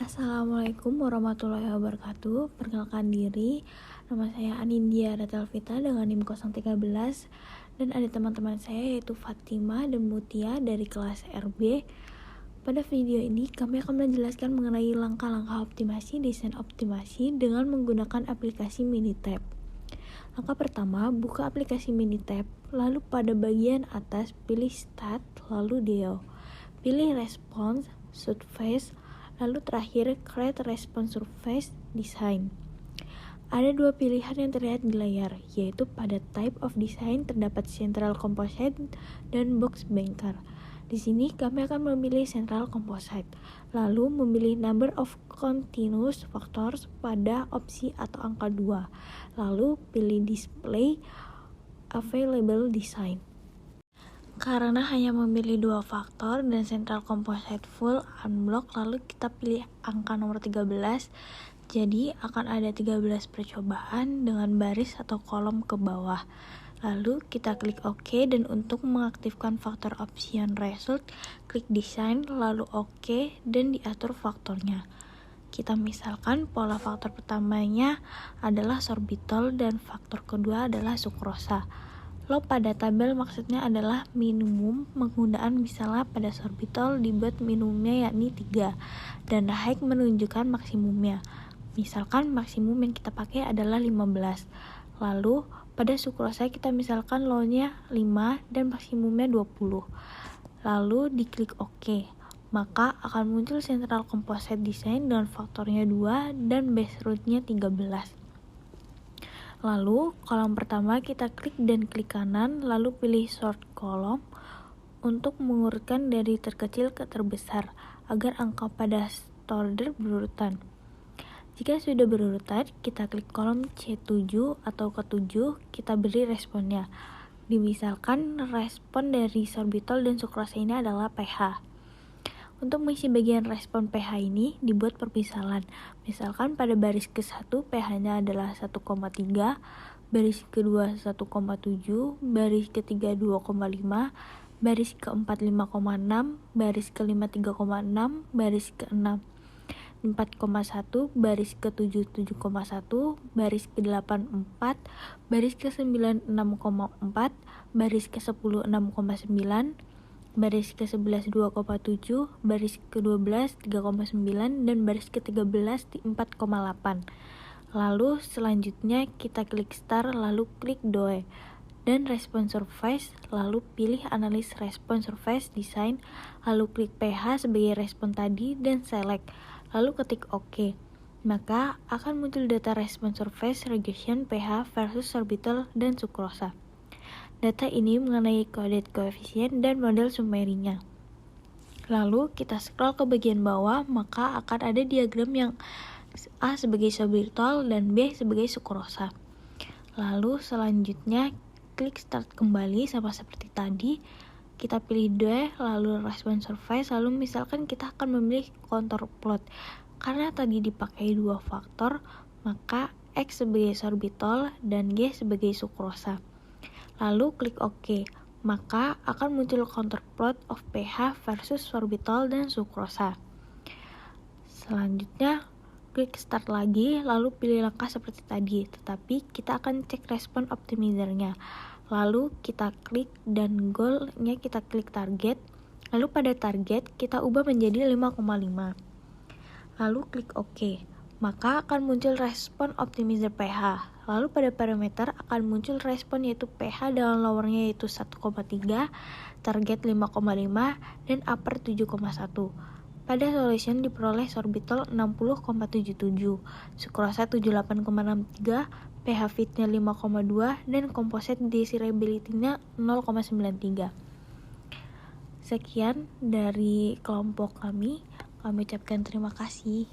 Assalamualaikum warahmatullahi wabarakatuh. Perkenalkan diri, nama saya Anindya Ratelvita dengan NIM 013 dan ada teman-teman saya yaitu Fatima dan Mutia dari kelas RB. Pada video ini kami akan menjelaskan mengenai langkah-langkah optimasi desain optimasi dengan menggunakan aplikasi Minitab. Langkah pertama, buka aplikasi Minitab, lalu pada bagian atas pilih Start, lalu Deo. Pilih Response, Surface, lalu terakhir Create Response Surface Design. Ada dua pilihan yang terlihat di layar, yaitu pada Type of Design terdapat Central Composite dan Box Banker. Di sini kami akan memilih Central Composite, lalu memilih Number of Continuous Factors pada opsi atau angka 2, lalu pilih Display Available Design. Karena hanya memilih dua faktor dan Central Composite full unblock, lalu kita pilih angka nomor 13. Jadi akan ada 13 percobaan dengan baris atau kolom ke bawah. Lalu kita klik OK, dan untuk mengaktifkan faktor option result, klik design lalu OK dan diatur faktornya. Kita misalkan pola faktor pertamanya adalah sorbitol dan faktor kedua adalah sukrosa. Low pada tabel maksudnya adalah minimum penggunaan, misalnya pada sorbitol dibuat minimumnya yakni 3 dan high menunjukkan maksimumnya. Misalkan maksimum yang kita pakai adalah 15. Lalu pada sukrosa kita misalkan low-nya 5 dan maksimumnya 20. Lalu diklik OK. Maka akan muncul Central Composite Design dengan faktornya 2 dan base root-nya 13. Lalu kolom pertama kita klik dan klik kanan, lalu pilih sort column untuk mengurutkan dari terkecil ke terbesar agar angka pada order berurutan. Jika sudah berurutan, kita klik kolom C7 atau ke-7, kita beri responnya. Misalkan respon dari sorbitol dan sukrosa ini adalah pH. Untuk mengisi bagian respon pH ini dibuat permisalan. Misalkan pada baris ke-1 pH-nya adalah 1,3, baris ke-2 1,7, baris ke-3 2,5, baris ke-4 5,6, baris ke-5 3,6, baris ke-6 4,1, baris ke-7 7,1, baris ke-8 4, baris ke-9 6,4, baris ke-10 6,9, baris ke-11 2,7, baris ke-12 3,9, dan baris ke-13 4,8. Lalu selanjutnya kita klik Start lalu klik Doe dan Response Surface, lalu pilih Analyze Response Surface Design, lalu klik pH sebagai respon tadi dan select, lalu ketik OK. Maka akan muncul data Response Surface, Regression, pH versus sorbitol dan sukrosa. Data ini mengenai coordinate koefisien dan model summary-nya. Lalu kita scroll ke bagian bawah, maka akan ada diagram yang A sebagai sorbitol dan B sebagai sukrosa. Lalu selanjutnya klik Start kembali sama seperti tadi. Kita pilih Doe, lalu Response Surface, lalu misalkan kita akan memilih contour plot. Karena tadi dipakai dua faktor, maka X sebagai sorbitol dan G sebagai sukrosa. Lalu klik OK, maka akan muncul contour plot of pH versus sorbitol dan sukrosa. Selanjutnya klik Start lagi, lalu pilih langkah seperti tadi, tetapi kita akan cek respon optimizer-nya. Lalu kita klik dan goal-nya kita klik target, lalu pada target kita ubah menjadi 5,5. Lalu klik OK, maka akan muncul respon optimizer pH. Lalu pada parameter akan muncul respon yaitu pH dalam lowernya yaitu 1,3, target 5,5, dan upper 7,1. Pada solution diperoleh sorbitol 60,77, sukrosa 78,63, pH fitnya 5,2, dan composite desirability-nya 0,93. Sekian dari kelompok kami ucapkan terima kasih.